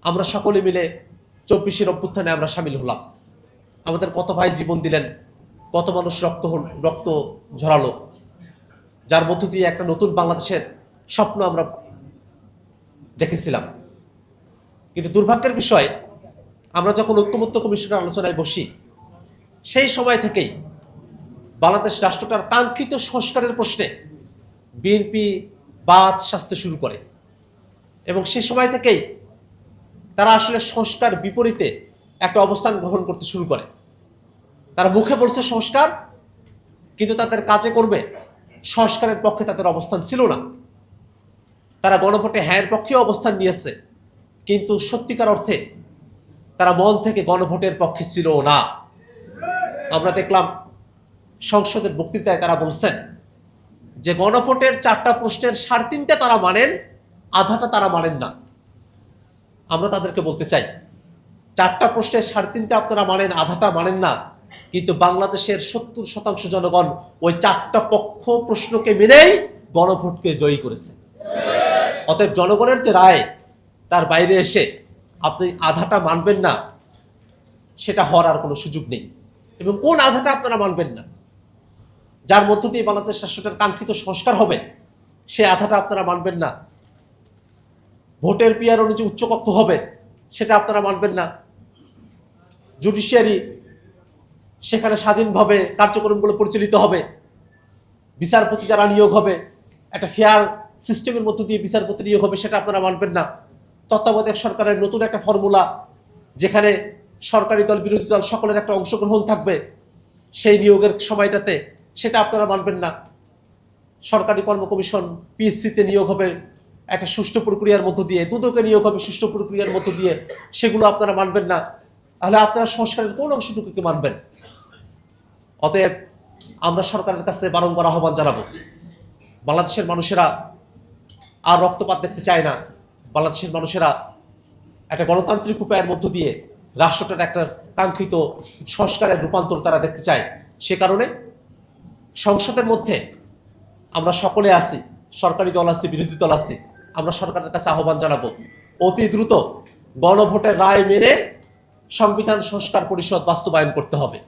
আমরা সকলে মিলে 24-এর অভ্যুত্থানে আমরা সামিল হলাম। আমাদের কত ভাই জীবন দিলেন, কত মানুষ রক্ত ঝরালো, যার মধ্য দিয়ে একটা নতুন বাংলাদেশের স্বপ্ন আমরা দেখেছিলাম। কিন্তু দুর্ভাগ্যের বিষয়, আমরা যখন ঐক্যমত্য কমিশনের আলোচনায় বসি, সেই সময় থেকেই বাংলাদেশ রাষ্ট্রটার কাঙ্ক্ষিত সংস্কারের প্রশ্নে বিএনপি বাদ সাজতে শুরু করে এবং সে সময় থেকেই তারা আসলে সংস্কার বিপরীতে একটা অবস্থান গ্রহণ করতে শুরু করে। তারা মুখে বলছে সংস্কার, কিন্তু তাদের কাজে করবে সংস্কারের পক্ষে তাদের অবস্থান ছিল না। তারা গণভোটে হ্যাঁর পক্ষে অবস্থান নিয়েছে, কিন্তু সত্যিকার অর্থে তারা মন থেকে গণভোটের পক্ষে ছিল না। আমরা দেখলাম সংসদের বক্তৃতায় তারা বলছেন যে গণভোটের 4টা প্রশ্নের 3.5টা তারা মানেন, আধাটা তারা মানেন না। আমরা তাদেরকে বলতে চাই, 4টা প্রশ্নের 3.5টা আপনারা মানেন, আধাটা মানেন না, কিন্তু বাংলাদেশের 70% জনগণ ওই 4টা পক্ষ প্রশ্নকে মেনেই গণভোটকে জয়ী করেছে। অতএব জনগণের যে রায়, তার বাইরে এসে আপনি আধাটা মানবেন না, সেটা হওয়ার আর কোনো সুযোগ নেই। এবং কোন আধাটা আপনারা মানবেন না, যার মধ্য দিয়ে বাংলাদেশ রাষ্ট্রটার কাঙ্ক্ষিত সংস্কার হবে, সে আধাটা আপনারা মানবেন না। ভোটের পিয়ার অনুযায়ী উচ্চকক্ষ হবে, সেটা আপনারা মানবেন না। জুডিশিয়ারি সেখানে স্বাধীনভাবে কার্যক্রমগুলো পরিচালিত হবে, বিচারপতি যারা নিয়োগ হবে একটা ফেয়ার সিস্টেমের মধ্য দিয়ে বিচারপতি নিয়োগ হবে, সেটা আপনারা মানবেন না। তত্ত্বাবধায়ক সরকারের নতুন একটা ফর্মুলা, যেখানে সরকারি দল বিরোধী দল সকলের একটা অংশগ্রহণ থাকবে সেই নিয়োগের সময়টাতে, সেটা আপনারা মানবেন না। সরকারি কর্ম কমিশন পিএসসিতে নিয়োগ হবে একটা সুষ্ঠু প্রক্রিয়ার মধ্য দিয়ে, দুদকে নিয়োগ হবে সুষ্ঠু প্রক্রিয়ার মধ্য দিয়ে, সেগুলো আপনারা মানবেন না। তাহলে আপনারা সংস্কারের কোন অংশটুকুকে মানবেন? অতএব আমরা সরকারের কাছে বারংবার আহ্বান জানাবো, বাংলাদেশের মানুষেরা আর রক্তপাত দেখতে চায় না। বাংলাদেশের মানুষেরা একটা গণতান্ত্রিক উপায়ের মধ্য দিয়ে রাষ্ট্রটার একটা কাঙ্ক্ষিত সংস্কারের রূপান্তর তারা দেখতে চায়। সে কারণে সংসদের মধ্যে আমরা সকলে আছি, সরকারি দল আছি, বিরোধী দল আছি, আমরা সরকারের কাছে আহ্বান জানাবো অতি দ্রুত গণভোটের রায় মেনে সংবিধান সংস্কার পরিষদ বাস্তবায়ন করতে হবে।